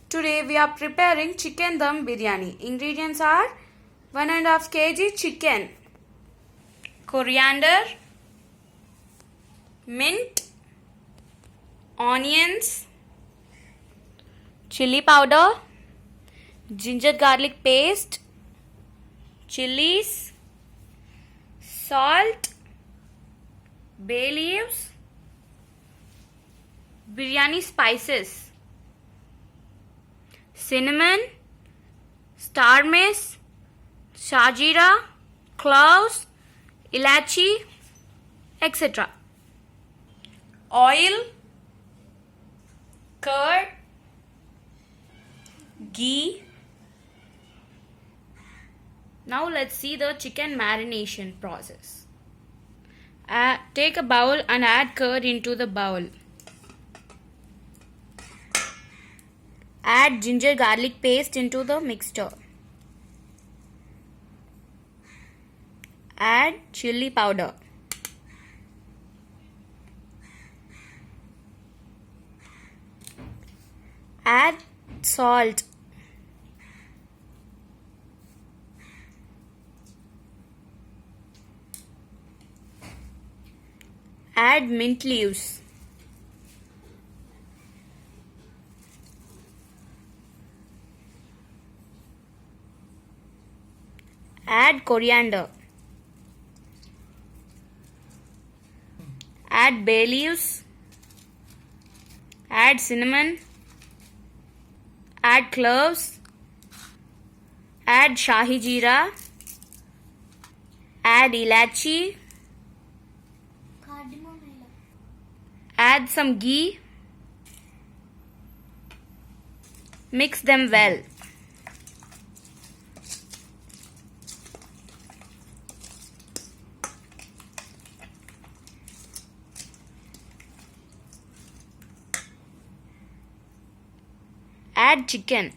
Today we are preparing chicken dum biryani. Ingredients are 1.5 kg chicken, coriander, mint, onions, chili powder, ginger garlic paste, chilies, salt, bay leaves, biryani spices, cinnamon, star mace, shajira, cloves, ilachi, etc. Oil, curd, ghee. Now let's see the chicken marination process. Take a bowl and add curd into the bowl. Add ginger garlic paste into the mixture. Add chili powder. Add salt. Add mint leaves. Add coriander. Add bay leaves. Add cinnamon. Add cloves. Add shahi jeera. Add ilachi. Add some ghee. Mix them well. Add chicken.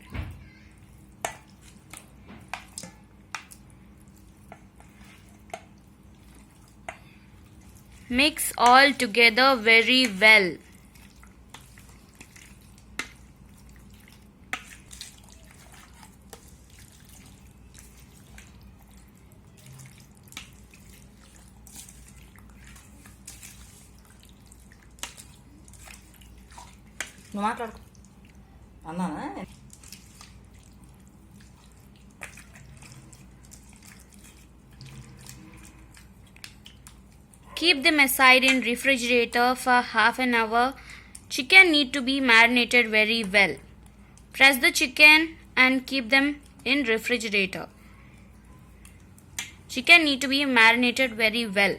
Mix all together very well. నువ్వు మాట్లాడు అన్నానా Keep them aside in refrigerator for half an hour. Chicken need to be marinated very well. Press the chicken and keep them in refrigerator. Chicken need to be marinated very well.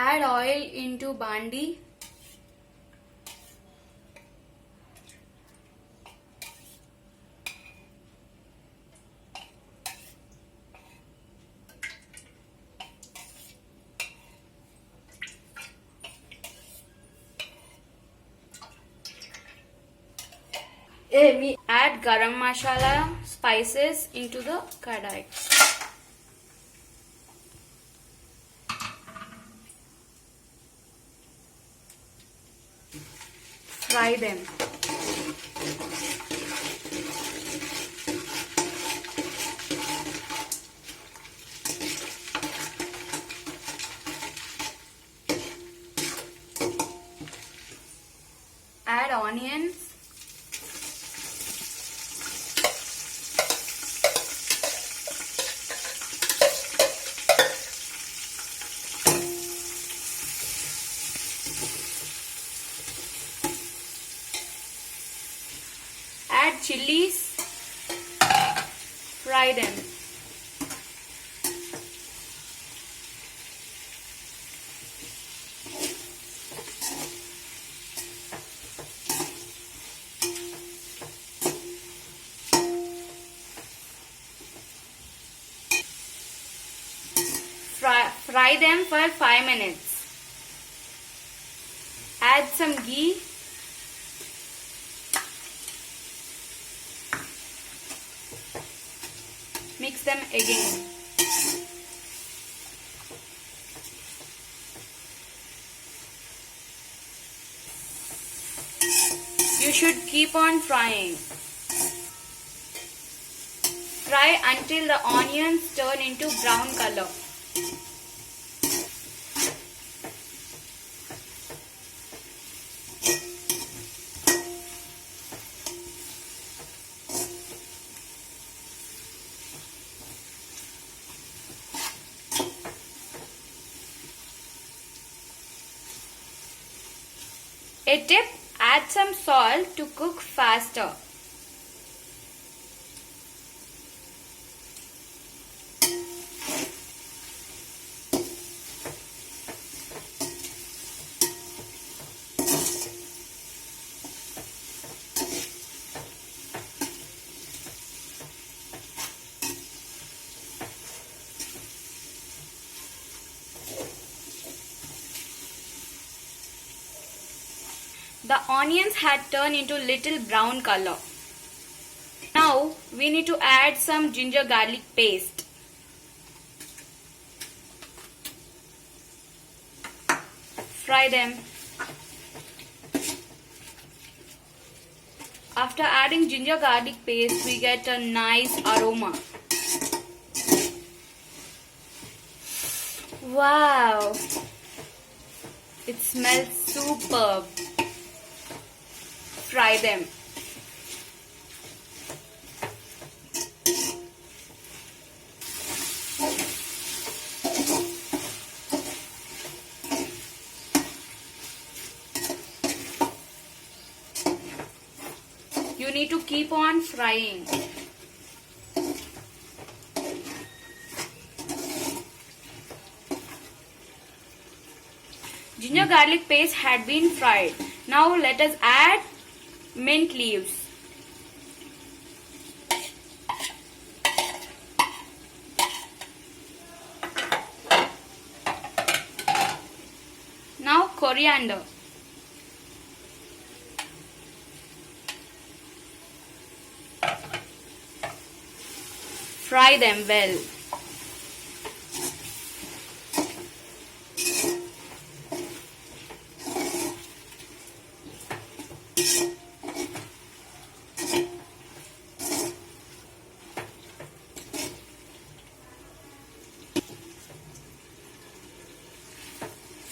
Add oil into bandi. Add garam masala spices into the kadai. Fry them. Add onions. Add chilies. Fry them. Fry them for 5 minutes. Add some ghee. Mix them again. You should keep on frying. Fry until the onions turn into brown color. A tip: add some salt to cook faster. The onions had turned into little brown color. Now we need to add some ginger garlic paste. Fry them. After adding ginger garlic paste, we get a nice aroma. Wow! It smells superb. Fry them. You need to keep on frying. Ginger garlic paste had been fried. Now let us add mint leaves. Now coriander. Fry them well.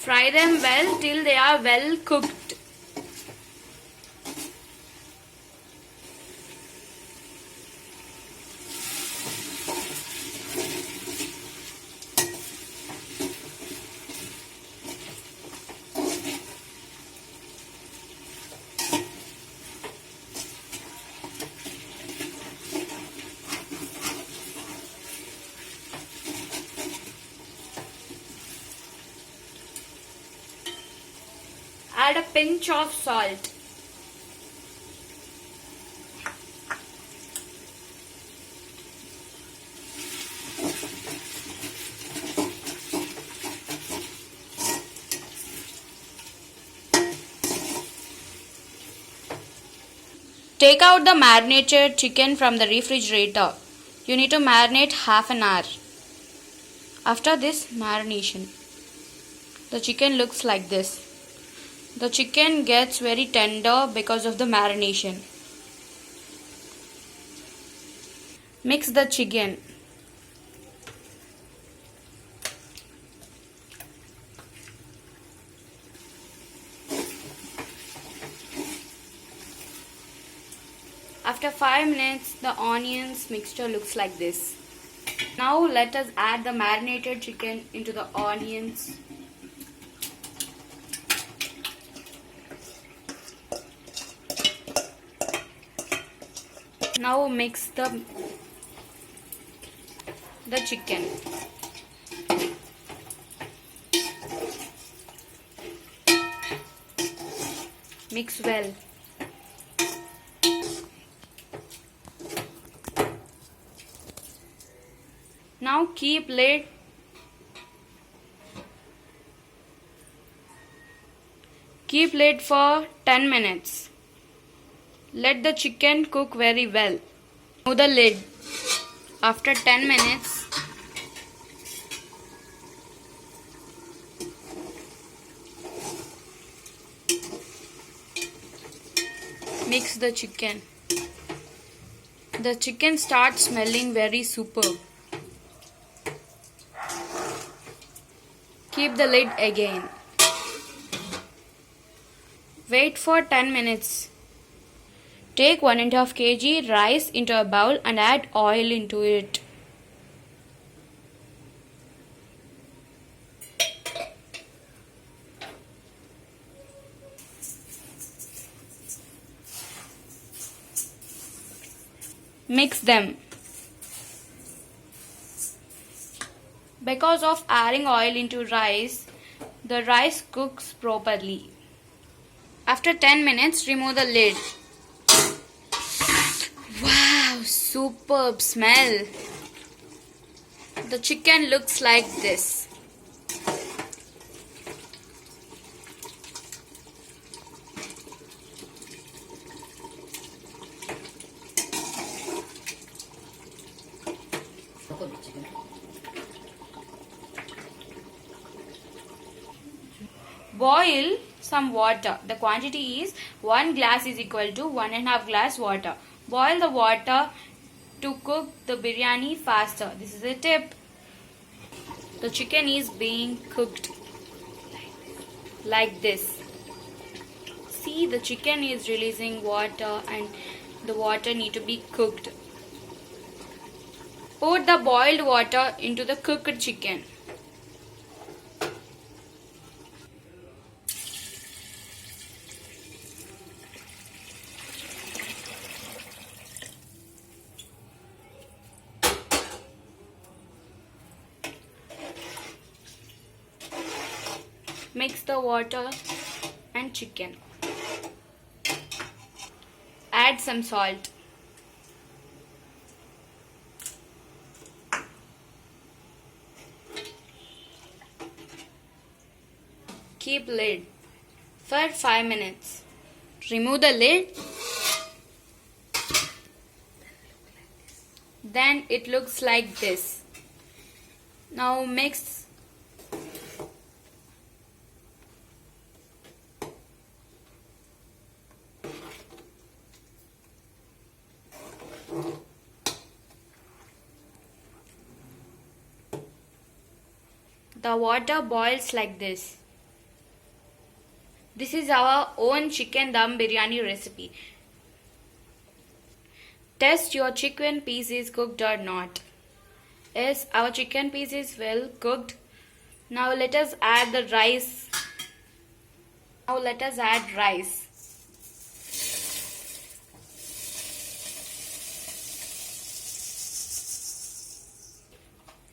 Fry them well till they are well cooked. Add a pinch of salt. Take out the marinated chicken from the refrigerator. You need to marinate half an hour. After this marination, the chicken looks like this. The chicken gets very tender because of the marination. Mix the chicken. After 5 minutes, the onions mixture looks like this. Now let us add the marinated chicken into the onions. Now mix the chicken. Mix well. Now keep lid for 10 minutes. Let the chicken cook very well. Remove the lid. After 10 minutes, Mix the chicken. The chicken starts smelling very superb. Keep the lid again. Wait for 10 minutes. Take 1.5 kg rice into a bowl and add oil into it. Mix them. Because of adding oil into rice, the rice cooks properly. After 10 minutes, remove the lid. Wow, superb smell. The chicken looks like this. Boil some water. The quantity is 1 glass is equal to 1.5 glass water. Boil the water to cook the biryani faster. This is a tip. The chicken is being cooked like this. See, the chicken is releasing water and the water need to be cooked. Pour the boiled water into the cooked chicken. Mix the water and chicken. Add some salt. Keep lid for 5 minutes. Remove the lid. Then it looks like this. Now mix. The water boils like this. This is our own chicken dum biryani recipe. Test your chicken piece is cooked or not. Yes, our chicken piece is well cooked. Now let us add the rice.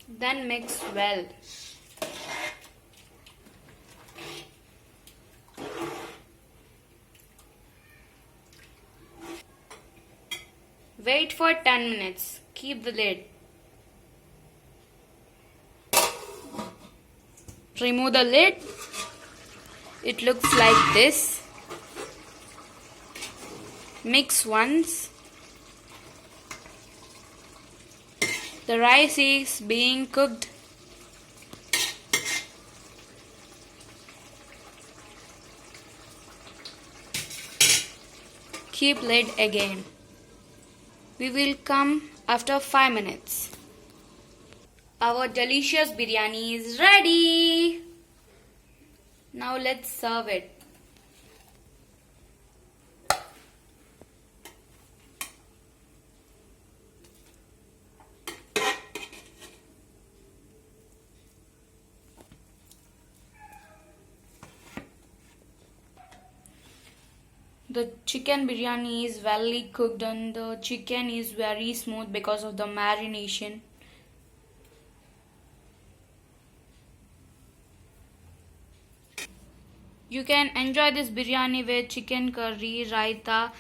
Then mix well. Wait for 10 minutes. Keep the lid. Remove the lid. It looks like this. Mix once. The rice is being cooked. Keep lid again. We will come after 5 minutes. Our delicious biryani is ready. Now let's serve it. The chicken biryani is well cooked and the chicken is very smooth because of the marination. You can enjoy this biryani with chicken curry, raita,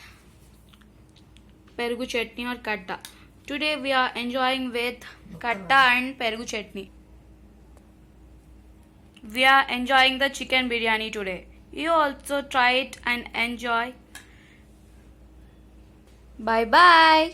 perugu chutney or katta. Today we are enjoying with katta and perugu chutney. We are enjoying the chicken biryani today. You also try it and enjoy. Bye bye.